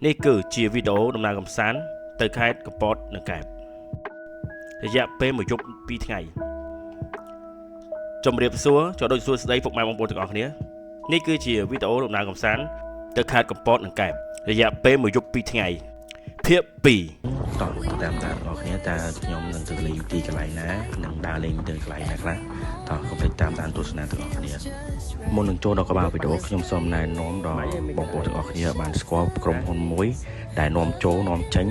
នេះគឺជាវីដេអូដំណើរកម្សាន្តទៅខេត្តកំពតនិងកែបរយៈពេលមួយយប់ពីរថ្ងៃជម្រាបសួរចូលដូចសួស្តីពុកម៉ែបងប្អូនទាំងអស់គ្នានេះគឺជាវីដេអូដំណើរកម្សាន្តទៅខេត្តកំពតនិងកែបរយៈពេលមួយយប់ពីរថ្ងៃភាគ2តោះតាមបងប្អូនគ្នាតើខ្ញុំនឹងទៅលេងទីកន្លែងណានឹងដើរលេងទៅកន្លែងណាខ្លះតោះកុំភ្លេចតាមដានទស្សនាទាំងអស់គ្នាមុននឹងចូលដល់ក្បាលវីដេអូខ្ញុំសូមណែនាំដល់បងប្អូនទាំងអស់គ្នាបានស្គាល់ក្រុមហ៊ុនមួយដែលនាំចូលនាំចេញ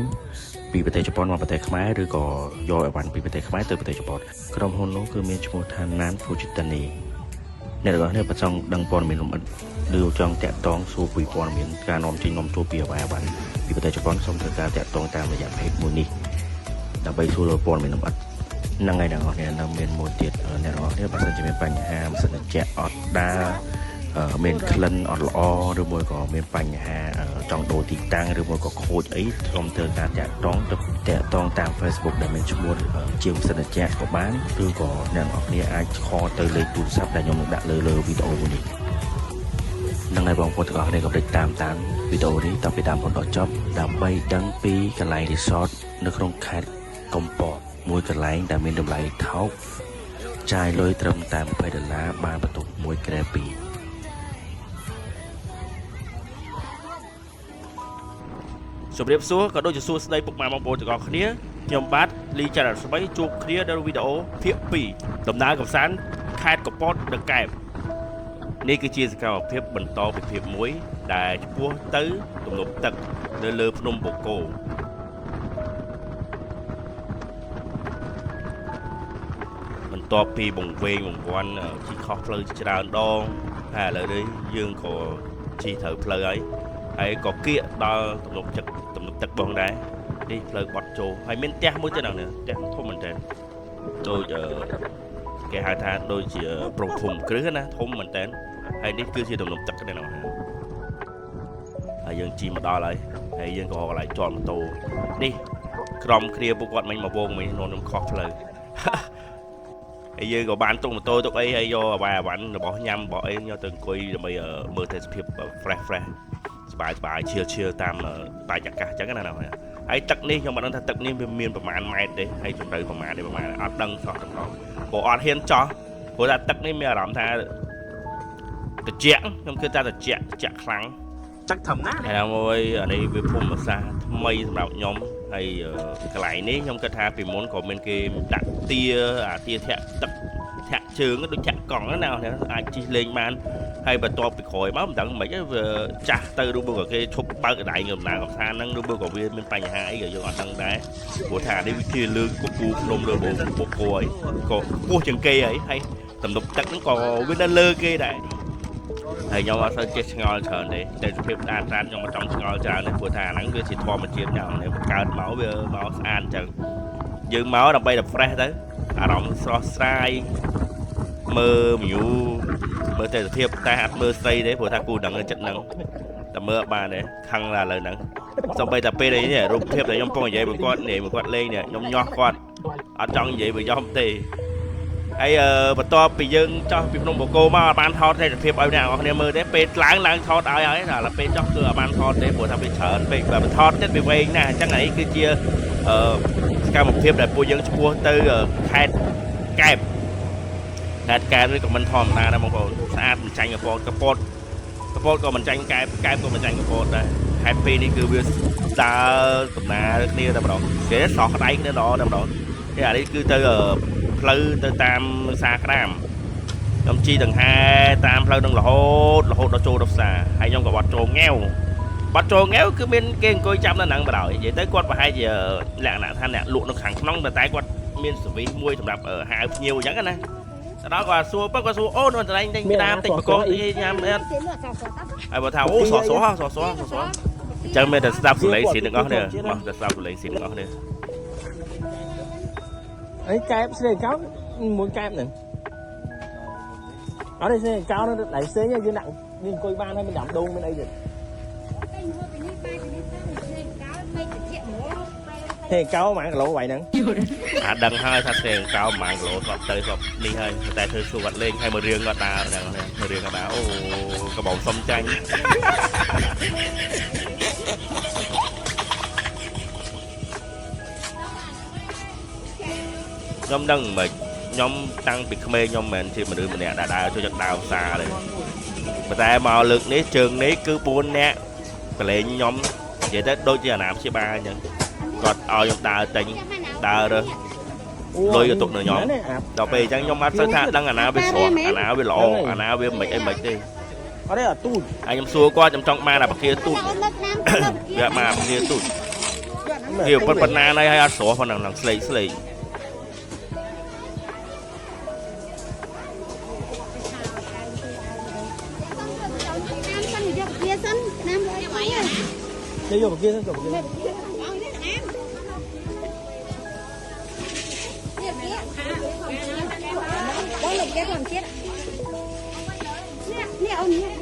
ពីប្រទេសជប៉ុនមកប្រទេសខ្មែរឬក៏យកអីវ៉ាន់ពីប្រទេសខ្មែរទៅប្រទេសជប៉ុនក្រុមហ៊ុននោះគឺមានឈ្មោះថា Nan Fujitani អ្នកទាំងអស់គ្នាបើចង់ដឹងព័ត៌មានលម្អិតឬចង់តាក់ទងសួរពីព័ត៌មានការនាំចេញនាំចូលពីអីវ៉ាន់ពីប្រទេសជប៉ុនសូមធ្វើការតាក់ទងតាមរយៈ page មួយនេះដើម្បីសួរព័ត៌មានលម្អិតហ្នឹងហើយអ្នកទាំងអស់គ្នានៅមានមួយទៀតអ្នកទាំងអស់គ្នាបើសិនជាមានបញ្ហាមិនសិនជាអត់ដើរមានក្លិនអត់ល្អឬមួយក៏មានបញ្ហាចង់ដូរទីតាំងឬមួយក៏ខូចអីសូមធ្វើការតាក់ទងតាម Facebook ដែលមានឈ្មោះជាងសិនជាក៏បានឬក៏អ្នកទាំងអស់គ្នាអាចខលទៅលេខទូរស័ព្ទដែលខ្ញុំនឹងដាក់លើវីដេអូនេះនឹងឲ្យបងប្អូនទាំងអស់គ្នាកុំភ្លេចតាមវីដេអូនេះតទៅតាមបន្តដល់ចប់ដើម្បីដឹងពីកន្លែង resort នៅក្នុងខេត្តកំពតមួយកន្លែងដែលមានតម្លៃថោកចាយលុយត្រឹមតែ$20បានបន្ទប់មួយក្រែ2ជម្រាបសួរក៏ដូចជាសួស្តីពុកម៉ែបងប្អូនទាំងអស់គ្នាខ្ញុំបាទលីចារ៉ាស្មីជួបគ្នានៅវីដេអូភាគ2ដំណើរកម្សាន្តខេត្តកំពតនិងកែបនេះគឺជាសកម្មភាពបន្តពីភាពមួយដែលឆ្ពោះទៅទំនប់ទឹកនៅលើភ្នំបូកគោបន្ទាប់ពីបង្វេងបង្វាន់ជីខុសផ្លូវច្រើនដងហើយឥឡូវនេះយើងក៏ជីត្រូវផ្លូវហើយក៏គៀកដល់ទំនប់ទឹកបងដែរនេះផ្លូវបត់ចូលហើយមានផ្ទះមួយទៀតហ្នឹងផ្ទះធំមែនតើដូចគេហៅថាដូចជាប្រភពគ្រឹះណាធំមែនតើហើយនេះគឺជាទំនប់ទឹកនេះហ្នឹងហើយយើងជីមកដល់ហើយយើងក៏កន្លែងចតម៉ូតូនេះក្រុមគ្នាពួកគាត់មិញមកវងមិញខ្ញុំខុសផ្លូវហើយយើងក៏បានទុកម៉ូតូទុកអីហើយយកអាវ៉ាន់របស់ញ៉ាំរបស់អីយកទៅអង្គុយដើម្បីមើលទេសភាព fresh សบายឈៀលតាមបរិយាកាសអញ្ចឹងណាហើយទឹកនេះខ្ញុំមិនដឹងថាទឹកនេះវាមានប្រមាណម៉ែត្រទេហើយជម្រៅប្រមាណទេអត់ដឹងសោះទាំងអស់ព្រោះអត់ហ៊ានចោះព្រោះថាទឹកនេះមានអារម្មណ៍ថាត្រជាក់ខ្ញុំគិតថាត្រជាក់ខ្លាំងទឹកធម្មតាហើយមួយអានេះវាភូមិសាស្ត្រថ្មីសម្រាប់ខ្ញុំហើយកន្លែងនេះខ្ញុំគិតថាពីមុនក៏មានគេដាក់ទាធាក់ទឹកធាក់ជើងដូចធាក់កង់ណាអាចជិះលេងបានហើយបន្ទាប់ពីក្រោយមកមិនដឹងមិនវាចាស់ទៅឬមួយក៏គេឈប់បើកកន្លែងដំណើរកម្សាន្តហ្នឹងឬមួយក៏វាមានបញ្ហាអីក៏យើងអត់ដឹងដែរព្រោះថានេះវាជាលើកពូភ្នំលើបូកគោអីក៏ពោះជាងគេហើយទំនប់ទឹកហ្នឹងក៏វានៅលើគេដែរហើយខ្ញុំអត់សូវចេះឆ្ងល់ច្រើនទេតែសុភាពស្អាតខ្ញុំមិនចង់ឆ្ងល់ច្រើនទេព្រោះថាហ្នឹងវាជាធម្មជាតិយ៉ាងនេះកើតមកវាមកស្អាតអញ្ចឹងយើងមកដើម្បីតែ fresh ទៅអារម្មណ៍ស្រស់ស្រាយមើលមនុស្សមើលតែសុភាពតែអត់មើលស្រីទេព្រោះថាគូដឹងនៅចិត្តហ្នឹងតែមើលអត់បានទេខឹងតែឥឡូវហ្នឹងសូម្បីតែពេលនេះរូបភាពដែលខ្ញុំពងនិយាយមួយគាត់លេងនេះខ្ញុំញាស់គាត់អត់ចង់និយាយបើយ៉ោមទេហើយបន្ទាប់ពីយើងចោះពីភ្នំបូកគោមកអត់បានថតទេសភាពឲ្យអ្នកនរគ្នាមើលទេពេលឡើងថតឲ្យហើយដល់ពេលចោះគឺអត់បានថតទេព្រោះថាវាច្រើនពេកបើថតទៀតវាវែងណាស់អញ្ចឹងនេះគឺជាសកម្មភាពដែលពួកយើងឆ្ពោះទៅខេត្តកែបឬក៏មិនធម្មតាដែរបងប្អូនស្អាតមិនចាញ់កំពតក៏មិនចាញ់កែបក៏មិនចាញ់កំពតដែរខេត្តពីរនេះគឺវាដើរដំណើរគ្នាតែម្ដងគេសោះក្តៅគ្នាល្អតែម្ដងអានេះគឺទៅផ្លូវទៅតាមផ្សារក្តាមខ្ញុំជីដង្ហែតាមផ្លូវនឹងរហូតដល់ចូលដល់ផ្សារហើយខ្ញុំក៏បាត់ចូលងាវគឺមានគេអង្គុយចាប់នៅហ្នឹងបណ្ដោយនិយាយទៅគាត់ប្រហែលជាលក្ខណៈថាអ្នកលក់នៅខាងក្នុងតែគាត់មានសវិសមួយសម្រាប់ហៅភ្ញៀវអញ្ចឹងណាដល់គាត់សួរអូនកន្លែងទិញក្តាមទិញបកកអីញ៉ាំអត់ហើយបើថាអូសអញ្ចឹងមានតែស្ដាប់សលេងស៊ីទាំងអស់នេះមកតែស្ដាប់សលេងស៊ីទាំងអស់នេះអីកែបស្រីកោមួយកែបហ្នឹងអត់ទេស្រីកោនៅដៃផ្សេងយើងដាក់យើងអង្គុយបានហើយមិនដាំដូងមានអីទៀតទេកោម៉ាគីឡូvậyហ្នឹងដឹងហើយថាស្រីកោម៉ាគីឡូស្បទៅស្បនេះហើយតែធ្វើសួរគាត់លេងហើយមករៀងគាត់ដើរហ្នឹងមករៀងគាត់ដើរអូកបងសុំចាញ់ nhóm nâng mà nhóm tăng bị khmer nhóm mình thì mình đưa mình nè đã cho chặt đào xa rồi mà ta mò lực nấy trường nấy cứ buôn nè phải lên nhóm vậy đó đôi chia làm chia ba nhận còn ở nhóm ta tính ta rồi lôi cho tụt nửa nhóm đầu bề chẳng nhóm mắt sáng đang anh nào bị sọ anh nào bị lỗ anh nào bị mệt em mệt đi ở đây là tụt anh em xua qua trong ma là bậc kia tụt dạ mà bậc kia tụt hiểu phần na này hay ăn sọ phần nào slay đi vô kia sân đó là cái còn chết nè ông nè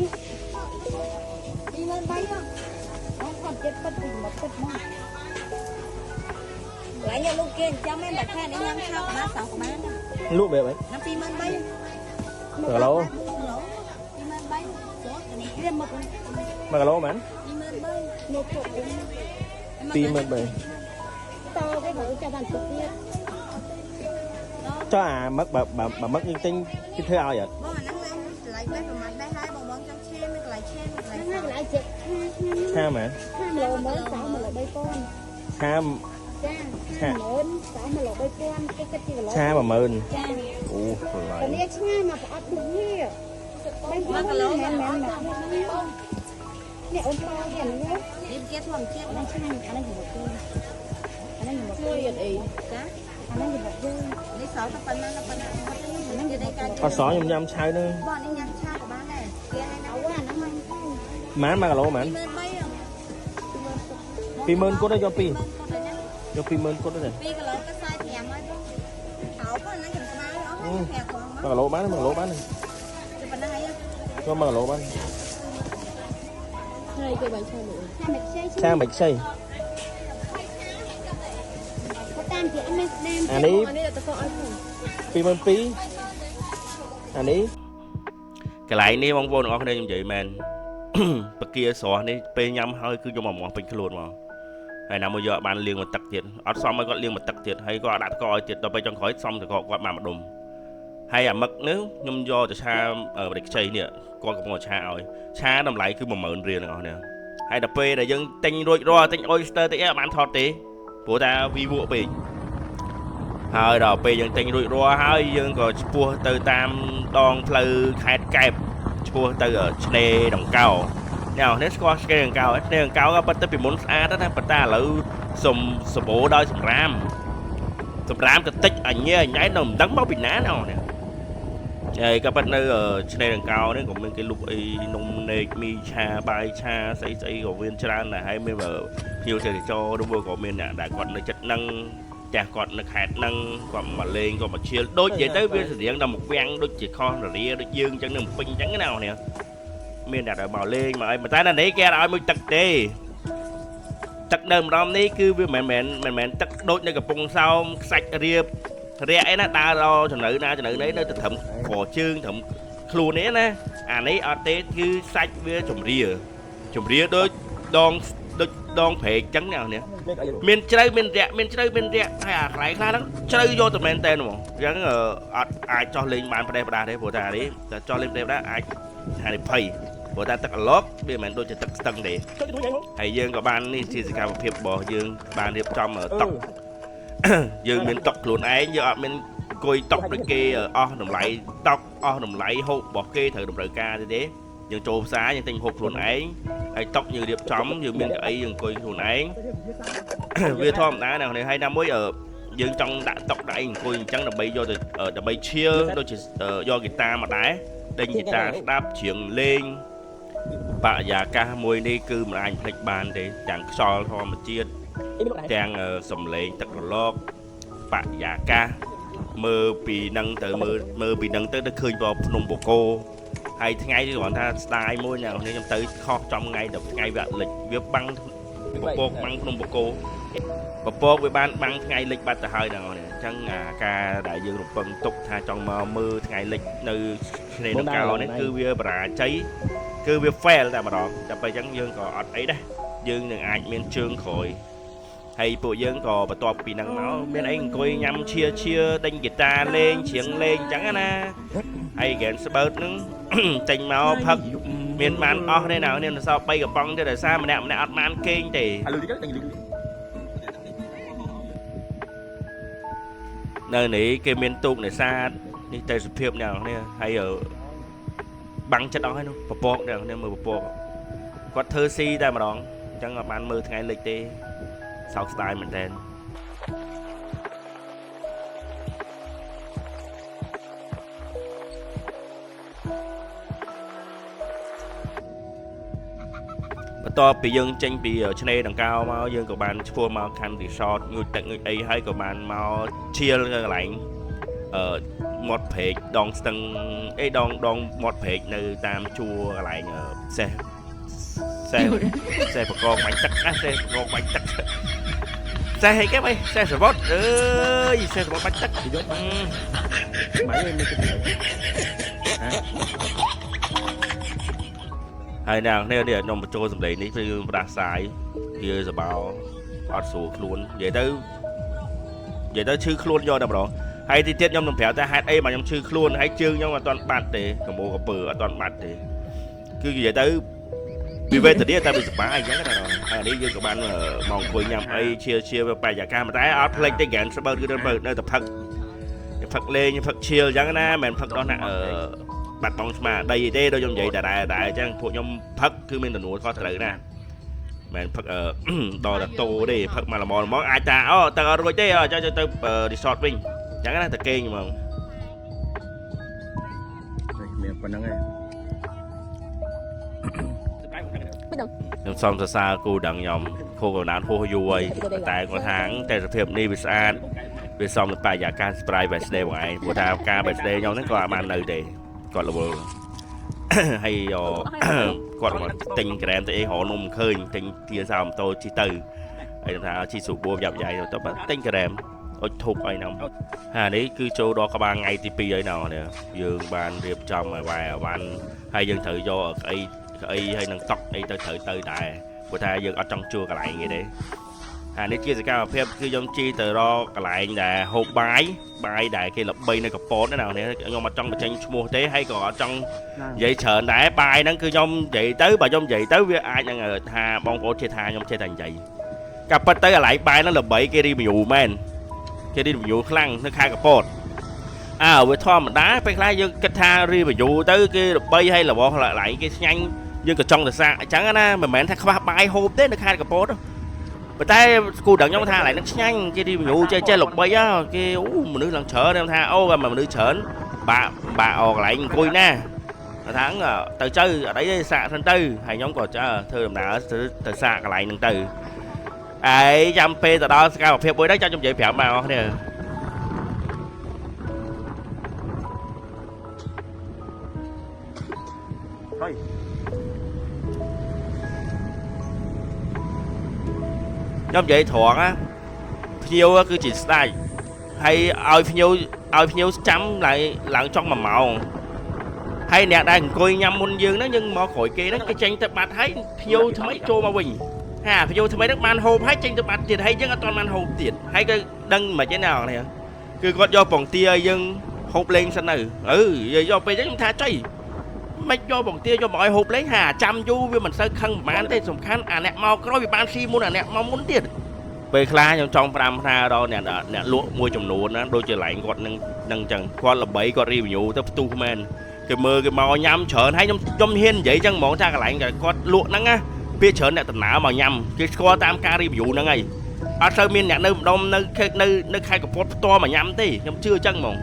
đi lên bay không nó còn chết bất tình một chút mà lại nhà lúc kia cho mấy bạch pha để nhắm sao của má sáu của má nè lúc về vậy nó phi lên bay mà lỗ phi lên bay số cái này riêng một mà lỗ mà phi lên bay một cục phi lên bay to cái bự cho bạn trực tiếp cho mất bà mất yên tinh cái thứ ai vậy bố mà nắng lên lại bếp vào mặt đây hai bông bông trong xe mới lại chết ha mà lô mới sáu mà lại bay con ha cha lớn sáu mà lại bay con cái gì là ha mà mơn cha ủa cái này cha mà phải ăn đúng như bay con mẹ nè ôm to kìa nhá em kia thuần chết anh cha anh ấy một cơn anh ấy một cơn gì cá anh ấy một cơn đi sáu tập phần nó phần nó như đây cái có sỏi nhầm sai nữa bọn anh nhăn cha của ba này kia hay nấu quá nó mán mà lỗ mán phi mơn cốt đó cho phi mơn cốt đó này phi cái lỗ cái sai thèm ấy thảo có nó chừng mai đó thèm còn mà lỗ bán này cho mà lỗ bán hai cái bánh xay nữa sang bạch xây anh ấy phi mơn phi anh ấy cái lại ní mong vô nó ở đây như vậy men bậc kia sọ ní pe nhắm hơi cứ cho mỏng pin luôn mà hay nào bây giờ bạn liền một tắc tiệt ở xong mới có liền một tắc tiệt hay có đặt coi tiệt đâuไปtrong khói xong thì có quạt mà đùm hay à mực nếu nhung doจะชาเด็กใจเนี่ยก็กับหมอชาเอาชาน้ำไหลคือมาเหมือนเรียนเอาเนี่ยhay đập pe để dân tinh rồi rồi tinh oyster tinh bạn thọt tí của ta vi vụ bị hơi đỏ pe dân tinh rồi rồi hơi dân có pua từ tam đòn từ khai kẹp pua từ ở đây đồng cao nào nếu có cái đồng cao có bắt tới bị muốn a đó bắt ta là sùng bố đôi sùng ram cái tích ảnh như nhảy đồng đắng máu bị ná nào nè chơi các bạn ở trên đằng cao đấy của mình cái lục ấy nông nề mi cha bài cha xây của viên tràn là hay mới vào nhiều thì cho đúng vừa của mình đã còn là chất năng chả còn là hạt năng còn mà lên còn mà chia đôi vậy tới viên thì là một ven đôi chỉ con rồi đi đôi dương chẳng được một pin trắng cái nào nè mình đã bảo lên mà ta là đấy kia rồi mới tật đi tật đầm đom đấy cứ với mẹ tật đôi như cái bông sau sạch riệp ấy nó ta lo cho nữ đấy nó thầm khổ chương thầm luôn đấy nè ấy ở tết cứ sạch với chồng rìa đôi đòn phệ trắng nào nè mình chơi hay à lại khá lắm chơi vô tụi mình tên mà gắn ai cho lên bàn đây đấy bộ ta đấy cho lên đây đó ai hay phây bộ ta tất lót bây mình đôi cho tất tầng để thầy dương có ban đi thì cả một hiệp bỏ dương ban hiệp trong ở tóc dương mình tóc luôn ấy giờ mình coi tóc được kia đồng lại tóc đồng lại hộp bỏ kia thử đồng đời ca thế đấy dương trộm xá những tình hộp luôn ấy tóc như điệp chấm dương mình ấy dương coi luôn ấy về thom đá nào này 2 năm mới ở dương trong đã tóc đã anh coi chẳng là bây giờ ở là bây chia đôi chỉ do guitar mà đá đinh guitar đáp chuyện lên bà già ca môi đi cư mà anh thạch bàn để chẳng so thôi mà chia trang sầm lên tất cả lót bà già ca mơ bị nâng từ mơ bị nâng tới nó khơi vào nông bộ cô hay ngay thì bọn ta style môi nào nên tới kho trong ngày được ngày vạn lịch viết băng bộ băng nông bộ cô bộ với ban băng ngày lịch bắt hơi nào này chẳng ca đại dương một phần tục tha trong mơ ngày lịch nơi này nó cao nên cứ việc bà cháy cứ việc phê là mà đó tập bài chẳng dương có ấy đây dương đừng ai miền trương khỏi hay bộ dương có bà tọp bị nắng máu bên anh coi nhắm chia đánh guitar lên chiếng lên chẳng á hay ghen sơ bớt nữa tình máu phật miền man o đây nào nên là sao bay gặp bóng cho đời xa mà nè man kênh thì nơi này cái miền tụng này xa đi tới sự phim nào nè hay ở băng chất đó hay nó bọc nào nên mưa bọc có thơ si ra mà đón chẳng là bạn mưa ngày lịch tê sau style mình tên bắt to bị dân tranh bị ở trên đây đằng cao mà dân của bạn phô mà khăn resort người tận người ấy hay của bạn mà chia lại ở một page đòn tầng ấy đòn một page nơi tam chua lại xe của con bánh tắc xe của con bánh tắc xe hay cái mày xe sport ơi xe của con bánh tắc hay nào nên để nông cho dùm đấy ní phải đặt sai kia giờ bảo bắt số luôn vậy tới chữ luôn do đâu đó hay thì tiết nhom đồng phèo ta hai ấy mà nhom chữ luôn hay chương nhom mà toàn bát để cầm bộ cầm bự toàn bát để cứ vậy tới vì về từ đi ta bị sập bá anh nhá cái nào hay đi với các bạn mong coi nhầm ấy chia bài giả ca mà tái outplay tay gạn sẽ bao nhiêu đơn nơi tập phật lên như phật chiều chẳng na mình phật đó nè ở bạch bóng mà đây thế đâu trong vậy đại chẳng thuộc nhom phật cứ mình là núi có thể nè mình phật ở đò là tô đi phật mà là món ai ta ta rồi thế cho tôi resort mình chẳng là ta kê nhưng mà miền còn nắng này xong ra xa cô đặng nhom cô còn nán cô vui tại có tháng tại phim đi về xong là bài giả ca spray birthday của ai của ta ca birthday nhau nó còn mà nơi để còn là hay còn mà tình cái em thì họ nôm khơi tình kia sao mà tôi chỉ từ hay là chỉ số bùa dập dài rồi tôi bắt tình cái em ôi thuộc ai nằm đấy cứ chỗ đó có 3 ngày tivi ấy nào nè dương ban điệp trong mà vài ban hay dân thử do ấy hay nâng tóc ấy tới thử tới đại của ta dân ở trong chùa cả lại vậy đấy đấy kia sẽ cao phép cứ giống chi từ đó cả lại là hộp bài đại kia là bay này có bốn thế nào nè nhưng mà trong tranh mua thế hay còn ở trong vậy chờ đại bài nó cứ nhom vậy tới bà nhom vậy tới với ai nhận thà bong cổ chia thà nhom chia thành vậy cặp bắt tới lại bài nó là bảy kia đi nhiều men kia đi nhiều khăn nó khai cả bột với thò mà đá phải khai dân cách tha đi mà dụ tới kia bay hay là bỏ lại cái nhanh nhưng cả trong là xa chẳng á mà mẹ thằng bài hộp thế nó khai cả bột đó mà tay cô đặng nhóm tha lại nó nhanh kia đi dụ chơi lục bay á kia mà nữ lần chở đem tha mà nữ chở bà lại coi nè tháng từ chơi ở đấy xạ thân tư hay nhóm còn chờ thưa làm đã từ xa lại nâng từ ấy trăm p từ đó cao phép bối đấy cho trong vậy phèo màu nè trong vậy thoảng á phiêu cứ chỉ style hay ao phiêu chấm lại lặng trong mà màu hay nè đang coi nhầm môn dương đó nhưng mà khỏi kia đó cái tranh tập bát thấy phiêu thằng mấy trô mà bình phiêu thằng mấy đất man hộp hay tranh tập bát tiền hay chứ toàn man hộp tiền hay cái đăng mà thế nào này cứ có do bỏng tia nhưng hộp lên sân này do bây giờ chúng ta chơi mấy do bỏng tia cho mọi hộp lấy trăm du với mình sao khăn mà thế sủng khăn nè mau có nói vì ban si muốn nè mau muốn tiền về kha trong pram ra đó nè lúa mua trồng lúa nó đôi trời lạnh còn nâng chẳng con là bảy con review tập tu men cái mơ cái màu nhâm chởn hay trong hiên vậy chẳng món ra cái lạnh cái con lụa nắng á biết chởn này tận não màu nhâm cái con tam ca review nắng ngày sơ miên nè nơi khai cái pot to mà nhâm tí nhưng chưa chăng mong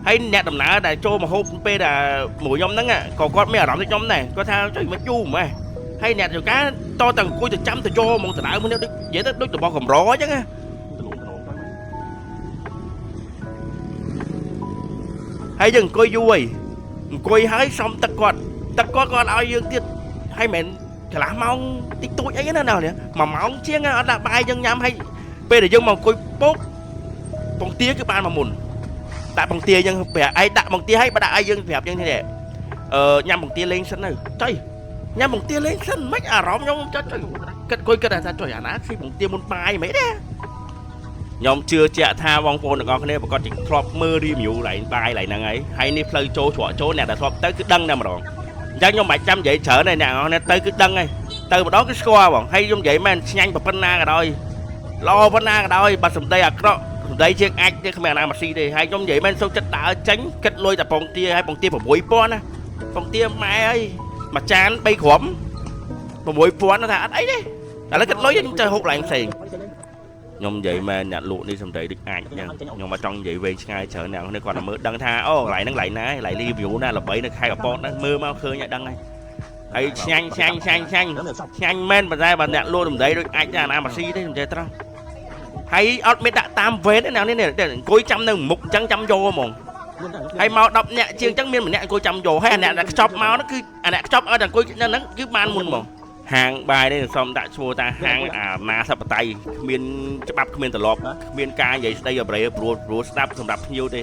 hay nè tầm não để cho mà hộp p là mùi nhom nắng á còn con mẹ rắm cái nhom này có thao chơi mà chu mà hay nè rồi cá to tầng coi từ trăm từ cho một từ não mới nếu dễ tới đối từ bao gồm rõ chứ á hay dừng coi vui coi hái xong tất con ai dương tiết hay mền cái lá mong tích tụi ấy thế nào nè mà mong chiếng á là bài dân nhắm hay bây để dân mà coi bốt bằng tia cái bàn mà mùn đặt bằng tia dân vẻ ai đặt bằng tia hay bà đặt ai dân đẹp dân thế này nhắm bằng tia lên sân này chơi nhắm bằng tia lên sân mấy rõm nhau cho គិតគួយគិតថាចុះអាណាស៊ីបង្ទាមុនបាយមិនទេខ្ញុំជឿជាក់ថាបងប្អូនទាំងអស់គ្នាប្រកាសជាធ្លាប់មើល review ឡើងបាយឡើងហ្នឹងហើយនេះផ្លូវចូលច្រកចូលអ្នកដែលធ្លាប់ទៅគឺដឹងតែម្ដងអញ្ចឹងខ្ញុំមិនបាច់ចាំនិយាយច្រើនទេអ្នកនរគ្នាទៅគឺដឹងហើយទៅម្ដងគឺស្គាល់បងហើយខ្ញុំនិយាយមែនឆ្ញាញ់ប៉ុណ្ណាក៏ដោយល្អប៉ុណ្ណាក៏ដោយបើសំដីអាក្រក់សំដីជាងអាចទេគ្មានអាណាមកស៊ីទេហើយខ្ញុំនិយាយមែនសូមចិត្តដើរចេញគិតលុយតែពងទាហើយពងទា 6000 ណាពងទាម៉ែអើយមួយចាន3គ្រាប់ 6000 ថាអត់អីទេឥឡូវគិតលុយខ្ញុំទៅហូបឡើងផ្សេងខ្ញុំនិយាយមែនអ្នកលក់នេះសំដីដូចអាចអញ្ចឹងខ្ញុំមកចង់និយាយវែងឆ្ងាយច្រើនអ្នកនេះគាត់តែមើលដឹងថាអូកន្លែងហ្នឹងកន្លែងណាកន្លែង review ណាល្បីនៅខេត្តកពតហ្នឹងមើលមកឃើញឲ្យដឹងហើយឆ្ងាញ់មែនប៉ុន្តែបើអ្នកលក់សំដីដូចអាចអាណាម៉ាស៊ីទេខ្ញុំនិយាយត្រង់ហើយអត់មានដាក់តាមវេនទេអ្នកនេះអង្គុយចាំនៅមុខអញ្ចឹងចាំយកហ្មងហើយមក10នាក់ជាងអញ្ចឹងមានម្នាក់អង្គុយចាំយកហើយអាអ្នកដែលខ្ចប់មកហ្នឹងគឺអាអ្នកខ្ចប់ឲ្យតែអង្គុយនៅហ្នឹងគឺបានមុនហ្មងហាងបាយនេះសុំដាក់ឈ្មោះថាហាងអាណាសបតៃគ្មានច្បាប់គ្មានទ្រព្យគ្មានការនិយាយស្ដីអប្រេព្រោះស្ដាប់សម្រាប់ភ្ញៀវទេ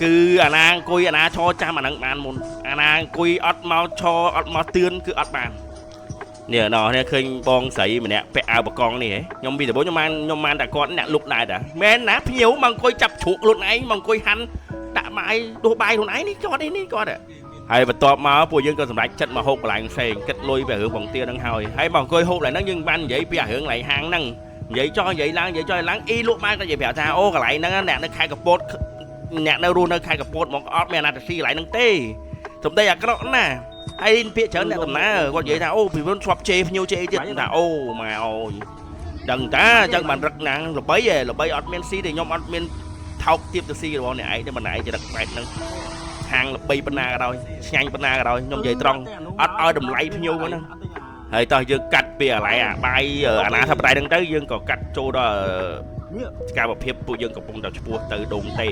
គឺអាណាអង្គុយអាណាឈរចាំអាហ្នឹងបានមុនអាណាអង្គុយអត់មកឈរអត់មកទឿនគឺអត់បាននេះណោះនេះឃើញបងស្រីម្នាក់ពាក់អាវបកងនេះហ៎ខ្ញុំពីដំបូងខ្ញុំបានតែគាត់អ្នកលុបដែរតាមែនណាភ្ញៀវមកអង្គុយចាប់ជ្រូកខ្លួនឯងមកអង្គុយហាន់ដាក់បាយដួសបាយខ្លួនឯងនេះគាត់នេះគាត់ហើយបន្ទាប់មកពួកយើងក៏សម្រេចចិត្តមកហូបកន្លែងផ្សេងគិតលុយពីរឿងបងទានឹងហើយមកអង្គុយហូបកន្លែងហ្នឹងយើងបាននិយាយពីរឿងកន្លែងហាងហ្នឹងនិយាយចោះនិយាយឡើងអ៊ីលក់បានក៏និយាយប្រាប់ថាអូកន្លែងហ្នឹងអ្នកនៅខេត្តកពតអ្នកនៅរស់នៅខេត្តកពតមកអត់មានអាណាតាស៊ីកន្លែងហ្នឹងទេសំដីអាក្រក់ណាហើយពាក្យច្រើនអ្នកដំណើរគាត់និយាយថាអូពីមុនស្បជេភ្ញៀវជេទៀតថាអូម៉ែអូយដឹងតាអញ្ចឹងបានរឹកណាំងល្បីអត់មានស៊ីទេខ្ញុំអត់មានថោកទៀបទៅស៊ីរបស់អ្នកឯងទេមិនឯងចរិតបែបហ្នឹងហាងល្បីប៉ុណ្ណាក៏ដោយឆ្ងាញ់ប៉ុណ្ណាក៏ដោយខ្ញុំនិយាយត្រង់អត់ឲ្យតម្លៃភ្ញៀវហ្នឹងហើយតោះយើងកាត់ពីអាឡៃអាបាយអាណាថាបដៃហ្នឹងទៅយើងក៏កាត់ចូលដល់សកម្មភាពពួកយើងកំពុងតែឆ្ពោះទៅដងតេ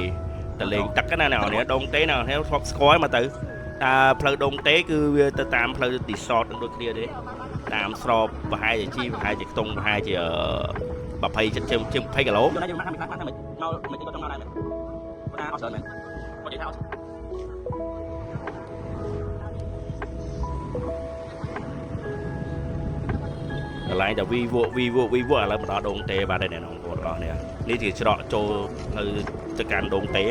ទៅលេងទឹកណាអ្នកនេះដងតេណាអ្នកធ្លាប់ស្គាល់មកទៅតែផ្លូវដងតេគឺវាទៅតាមផ្លូវទីសតនឹងដូចគ្នាទេតាមស្របប្រហែលជាជីប្រហែលជាខ្ទង់ប្រហែលជា20ចិត្តជាង20គីឡូមកមិនក៏ចង់មកដែរមែនអត់ច្រើនមែនគាត់និយាយថាអត់កន្លែងតែវីវឥឡូវមកដល់ដងតេបាទអ្នកនរបងប្អូនអស់នេះជាច្រកចូលទៅកាន់ដងតេ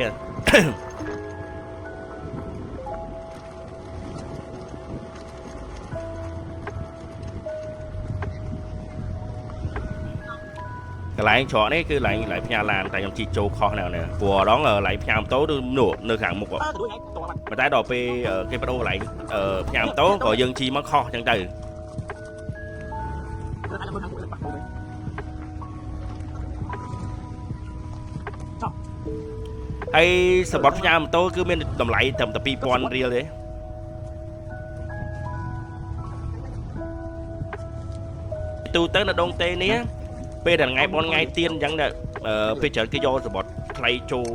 កន្លែងច្រកនេះគឺកន្លែងផ្ញើឡានតែខ្ញុំជីចូលខុសណាស់ព្រោះដងកន្លែងផ្ញើម៉ូតូនោះនៅខាងមុខប៉ុន្តែដល់ពេលគេបដូរកន្លែងផ្ញើម៉ូតូក៏យើងជីមកខុសអញ្ចឹងទៅហើយសម្បត្តិផ្ញើម៉ូតូគឺមានតម្លៃត្រឹមតែ2000រៀលទេទូទៅនៅដងតេនេះពេលតែថ្ងៃបនថ្ងៃទៀនអញ្ចឹងពេលច្រើនគេយកសម្បត្តិថ្លៃចូល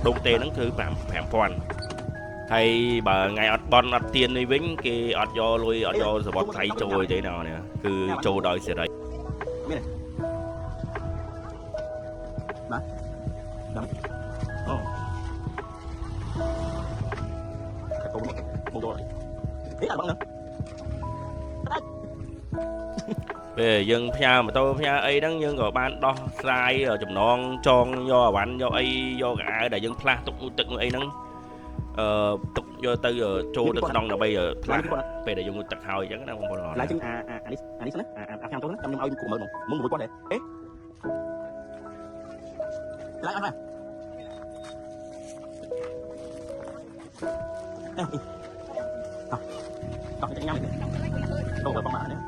ដងតេហ្នឹងគឺ5000ហើយបើថ្ងៃអត់បនអត់ទៀននេះវិញគេអត់យកលុយអត់យកសម្បត្តិថ្លៃចូលទេណាគឺចូលដោយសេរីមានបាទអូកូនមកអីអត់បងណាពេលយើងផ្ញើម៉ូតូផ្ញើអីហ្នឹងយើងក៏បានដោះស្រាយចំណងចងយកអាវ៉ាន់យកអីយកកៅអៅដែលយើងផ្លាស់ទុកទឹកអីហ្នឹងទុកយកទៅចូលទៅក្នុងដើម្បីផ្លាស់ពេលដែលយើងងូតទឹកហើយអញ្ចឹងណាបងប្អូនឡើយជាងអានេះណាអាផ្ញើម៉ូតូហ្នឹងខ្ញុំឲ្យគូមើលមុន1000ទេអេឡើយអត់ហើយតោះញ៉ាំទៅបងបាននេះ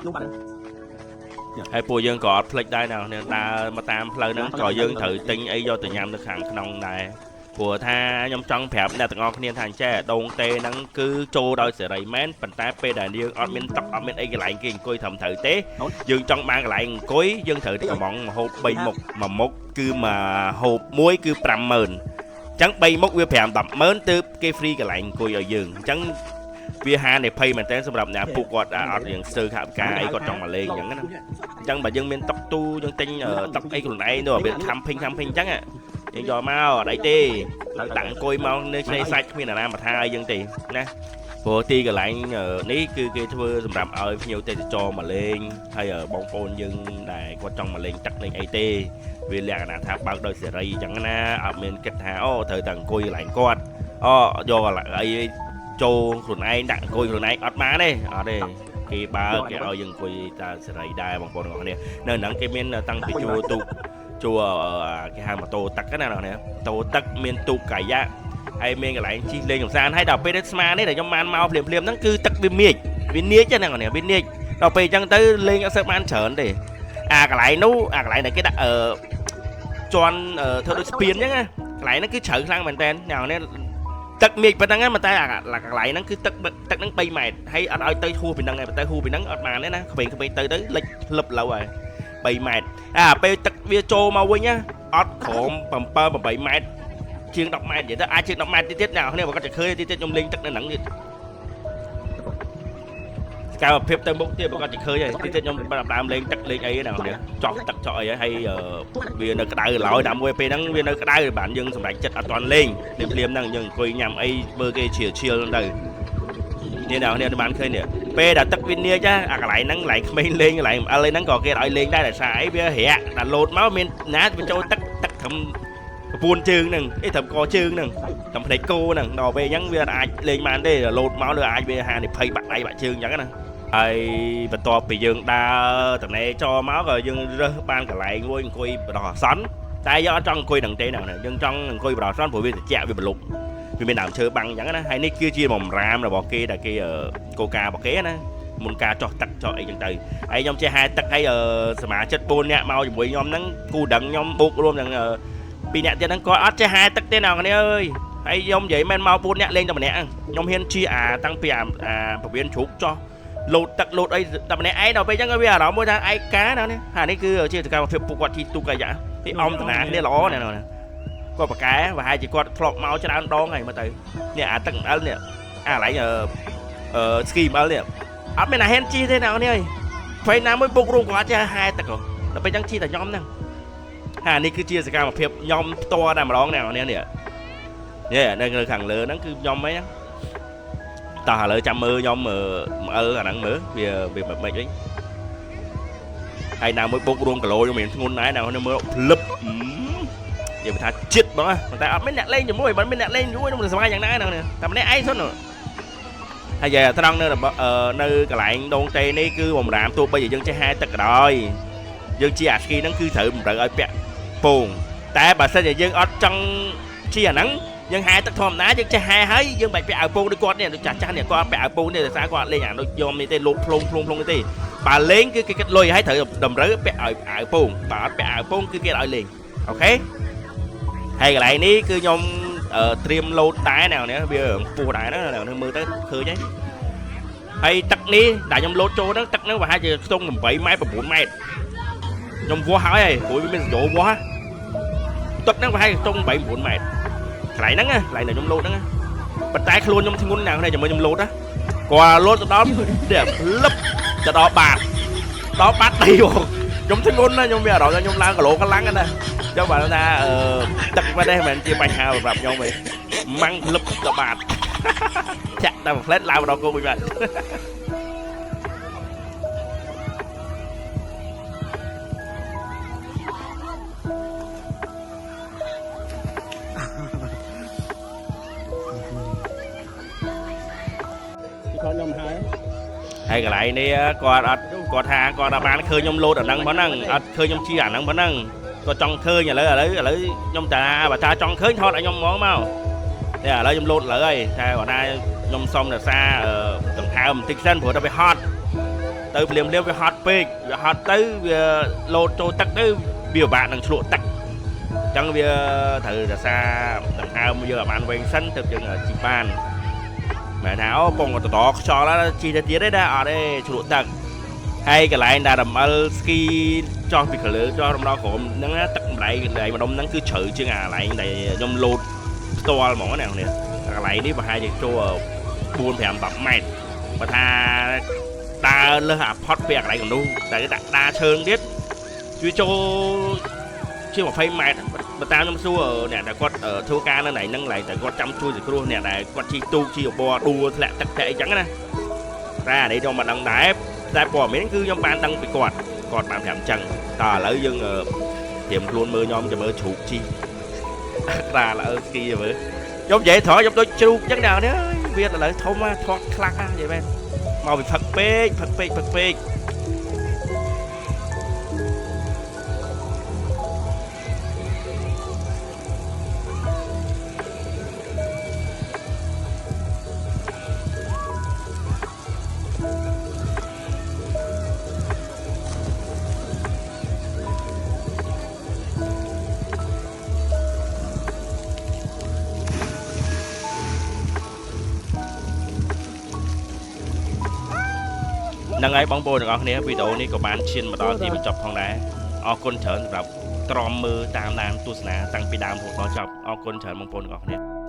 នោះបាទហើយពួកយើងក៏អត់ភ្លេចដែរណាដើរមកតាមផ្លូវហ្នឹងក៏យើងត្រូវទិញអីយកទៅញ៉ាំនៅខាងក្នុងដែរព្រោះថាខ្ញុំចង់ប្រាប់អ្នកទាំងអស់គ្នាថាអញ្ចេះដងតេហ្នឹងគឺចូលដោយសេរីមែនប៉ុន្តែពេលដែលយើងអត់មានតុកអត់មានអីកន្លែងគេអង្គុយត្រឹមត្រូវទេយើងចង់បានកន្លែងអង្គុយយើងត្រូវតែកំងមហូប3មុខមួយមុខគឺមកហូបមួយគឺ50000អញ្ចឹង3មុខវា5-100000ទើបគេ free កន្លែងអង្គុយឲ្យយើងអញ្ចឹងវាហានិភ័យមែនតើសម្រាប់អ្នកពួកគាត់អត់រៀងស្ទើរខាប់ការអីគាត់ចង់មកលេងអញ្ចឹងណាអញ្ចឹងបើយើងមានតុកទូយើងទិញតុកអីខ្លួនឯងទៅវាខាំភិញអញ្ចឹងយើងយកមកអត់អីទេដាក់អង្គុយមកនៅឆ្នេរសាច់គ្មានអាណាមកថាអីយើងទេណា ព្រោះទីកន្លែងនេះគឺគេធ្វើសម្រាប់ឲ្យភ្ញៀវទេសចរមកលេងហើយបងប្អូនយើងដែលគាត់ចង់មកលេងទឹកលេងអីទេវាលក្ខណៈថាបើកដោយសេរីអញ្ចឹងណាអត់មានគិតថាអូត្រូវតែអង្គុយកន្លែងគាត់យកអីចូលខ្លួនឯងដាក់អង្គុយខ្លួនឯងអត់បានទេអត់ទេគេបើគេឲ្យយើងអង្គុយតែសេរីដែរបងប្អូនទាំងអស់គ្នានៅហ្នឹងគេមានតាំងពីជួគេហៅម៉ូតូទឹកណាបងប្អូនម៉ូតូទឹកមានទូកកាយ៉ាហើយមានកន្លែងជិះលេងកំសាន្តហើយដល់ពេលស្មានេះដែលខ្ញុំបានមកភ្លាមហ្នឹងគឺទឹកវាញៀចហ្នឹងបងប្អូនវាញៀចដល់ពេលអញ្ចឹងទៅលេងអត់សូវបានច្រើនទេកន្លែងនោះកន្លែងដែលគេដាក់ជន់ធ្វើដូចស្ពានអញ្ចឹងណាកន្លែងហ្នឹងគឺជ្រៅខ្លាំងមែនតើអ្នកនេះទឹកញៀចប៉ុណ្ណឹងតែកន្លែងហ្នឹងគឺទឹកហ្នឹង3ម៉ែត្រហើយអត់ឲ្យទៅហួសពីហ្នឹងឯងទៅហួសពីហ្នឹងអត់បានទេណាក្មេងៗទៅលិចផ្លឹបឡូវហើយ3ម៉ែត្រពេលទឹកវាចូលមកវិញណាអត់ក្រោម7 8ម៉ែត្រជាង10ម៉ែត្រនិយាយទៅអាចជាង10ម៉ែត្រទៀតអ្នកគ្នាបើគាត់จะឃើញទៀតខ្ញុំលេងទឹកនៅហ្នឹងទៀតសកម្មភាពទៅមុខទៀតបើគាត់จะឃើញហើយទៀតខ្ញុំដើមលេងទឹកលេងអីណាអ្នកចោះទឹកចោះអីហើយវានៅក្តៅឡើយដល់មួយពេលហ្នឹងវានៅក្តៅបានយើងសម្រេចចិត្តអត់ទាន់លេងភ្លាមហ្នឹងយើងអង្គុយញ៉ាំអីមើលគេឈៀលហ្នឹងទៅនេះអ្នកគ្នាបានឃើញនេះពេលដែលទឹកវាញៀចកន្លែងហ្នឹងកន្លែងក្មេងលេងកន្លែងអិលហ្នឹងក៏គេឲ្យលេងដែរតែសារអីវារាក់តែលោតមកមានណាវាចូលទឹកត្រឹមកពួនជើងហ្នឹងត្រឹមកជើងហ្នឹងត្រឹមភ្នែកគោហ្នឹងដល់ពេលអញ្ចឹងវាអាចលេងបានទេលោតមកលើអាចវាហានិភ័យបាក់ដៃបាក់ជើងអញ្ចឹងណាហើយបន្ទាប់ពីយើងដើរតំណេចមកក៏យើងរើសបានកន្លែងមួយអង្គុយបដោះអាសន្នតែយើងអត់ចង់អង្គុយហ្នឹងទេណាយើងចង់អង្គុយបដោះអាសន្នព្រោះវាត្រជាក់វាប្រឡប់វាមានដើមឈើបាំងអញ្ចឹងណាហើយនេះគឺជាបំរាមរបស់គេដែលគេកោការរបស់គេណាមុនការចោះទឹកចោះអីចឹងទៅហើយខ្ញុំចេះហែទឹកហើយសមាជិក4នាក់មកជាមួយខ្ញុំហ្នឹងគូដឹងខ្ញុំបូករួមទាំង2នាក់ទៀតហ្នឹងគាត់អត់ចេះហែទឹកទេណាគ្នាអើយហើយខ្ញុំនិយាយមិនមក4នាក់លេងតែម្នាក់ខ្ញុំហ៊ានជាតាំងពីពវៀនជ្រូកចោះលោតទឹកលោតអីតែម្នាក់ឯងដល់ពេលអញ្ចឹងវាអារម្មណ៍មួយថាឯកាណានេះហានេះគឺជាសកម្មភាពពួកគាត់ជីទូកកាយ៉ាទីអំតានាគ្នាល្អណាស់គាត់ប្រកែប្រហែលជាគាត់ធ្លាប់មកច្រើនដងហើយមើលទៅនេះអាទឹកអិលនេះកន្លែងស្គីអិលនេះអត់មានអាហ៊ានជីទេណានេះអើយផ្ទៃណាមួយពុករួមគាត់ចេះហែទឹកដល់ពេលអញ្ចឹងជីតែខ្ញុំហ្នឹងនេះគឺជាសកម្មភាពខ្ញុំផ្ទាល់តែម្ដងណានេះនៅខាងលើហ្នឹងគឺខ្ញុំអីហ្នឹងតោះឥឡូវចាំមើលខ្ញុំអិលអាហ្នឹងមើលវាមិនវិញហើយណាមួយពុករួមគីឡូខ្ញុំមានធ្ងន់ដែរណាមើលភ្លឹបនិយាយថាចិត្តបងតែអត់មានអ្នកលេងជាមួយបើមានអ្នកលេងជាមួយនឹងសម័យយ៉ាងណាហ្នឹងតែម្នាក់ឯងសុទ្ធហើយត្រង់នៅកន្លែងដងតេនេះគឺបំរាមទោះបីយើងចេះហែទឹកក៏ដោយយើងជាអាស្គីហ្នឹងគឺត្រូវតម្រូវឲ្យពាក់ពងតែបើសិនជាយើងអត់ចង់ជាអាហ្នឹងយើងហែទឹកធម្មតាយើងចេះហែហើយយើងបាច់ពាក់អាវពងដូចគាត់នេះដូចចាស់នេះគាត់ពាក់អាវពងនេះដោយសារគាត់លេងអាដូចយកនេះទេលោតផ្លុងនេះទេបើលេងគឺគេគិតលុយឲ្យត្រូវតម្រូវពាក់ឲ្យអាវពងបើអត់ពាក់អាវពងគឺគេឲ្យលេងអូខេហើយកន្លែងនេះគឺខ្ញុំត្រៀមលោតដែរណានេះវាខ្ពស់ដែរណាមើលទៅឃើញហើយទឹកនេះដែលខ្ញុំលោតចូលហ្នឹងទឹកហ្នឹងប្រហែលជាខ្ទង់8ម៉ែត្រ9ម៉ែត្រខ្ញុំវាស់ហើយព្រោះវាមានសយោវាស់ទឹកហ្នឹងប្រហែលខ្ទង់8 9ម៉ែត្រកន្លែងហ្នឹងកន្លែងដែលខ្ញុំលោតហ្នឹងប៉ុន្តែខ្លួនខ្ញុំធ្ងន់ណាស់នេះជាមួយខ្ញុំលោតណាគាត់លោតទៅដល់នេះលឹបទៅដល់បាតដីខ្ញុំធ្ងន់ណាស់ខ្ញុំមានអារម្មណ៍ថាខ្ញុំឡើងគីឡូកម្លាំងណាចុះបើថាទឹកមិនទេមិនជាបញ្ហាសម្រាប់ខ្ញុំទេម៉ាំងលឹបទៅបាតចាក់តែមួយផ្លែតឡើងមកដល់គោវិញបាត់ខ្ញុំហើយកន្លែងនេះគាត់ថាគាត់បានឃើញខ្ញុំលោតអាហ្នឹងប៉ុណ្ណឹងអត់ឃើញខ្ញុំជាអាហ្នឹងប៉ុណ្ណឹងគាត់ចង់ឃើញឥឡូវខ្ញុំតាបើថាចង់ឃើញថតឲ្យខ្ញុំហ្មងមកតែឥឡូវខ្ញុំលោតឥឡូវហើយតែគាត់ថាខ្ញុំសុំរសារដង្ហើមបន្តិចសិនព្រោះតែវាហត់ទៅភ្លាមវាហត់ពេកវាហត់ទៅវាលោតចូលទឹកទៅវាពិបាកនឹងឆ្លក់ទឹកអញ្ចឹងវាត្រូវរសារដង្ហើមយើងឲ្យបានវែងសិនទើបយើងជីបានមែនថាអូពងតតខ្យល់ជីទៅទៀតទេណាអត់ទេឆ្លក់ទឹកហើយកន្លែងដែលរំអិលស្គីចោះពីក្រលើចោះរំដល់ក្រោមហ្នឹងទឹកម្លែងម្ដុំហ្នឹងគឺជ្រៅជាងអាកន្លែងដែលខ្ញុំលោតផ្ទាល់ហ្មងណាកន្លែងនេះប្រហែលជាចូល4 5 10ម៉ែត្របើថាដើរលើសអាផុតពីអាកន្លែងនោះតែដាក់ដាឈើទៀតវាចូលជា20ម៉ែត្រ បើតាមខ្ញុំសួរអ្នកដែលគាត់ធ្វើការនៅណៃហ្នឹងឡើយតែគាត់ចាំជួយសង្គ្រោះអ្នកដែលគាត់ជីទូកជីអបដួលធ្លាក់ទឹកធ្លាក់អីចឹងណាតែអានេះខ្ញុំមិនដឹងដែរតែព័ត៌មានគឺខ្ញុំបានដឹងពីគាត់បានប្រាប់អញ្ចឹងតើឥឡូវយើងត្រៀមខ្លួនមើលខ្ញុំចាំមើលជ្រូកជីតាឡើយស្គីមើលខ្ញុំនិយាយត្រង់ខ្ញុំដូចជ្រូកចឹងដែរនេះវាឥឡូវធំណាស់ធាត់ខ្លាំងណាស់និយាយមែនមកពីផឹកពេកហ្នឹងហើយបងប្អូនទាំងអស់គ្នាវីដេអូនេះក៏បានឈានមកដល់ទីបញ្ចប់ផងដែរអរគុណច្រើនសម្រាប់ទ្រាំមើលតាមដានទស្សនាតាំងពីដើមរហូតដល់ចប់អរគុណច្រើនបងប្អូនទាំងអស់គ្នា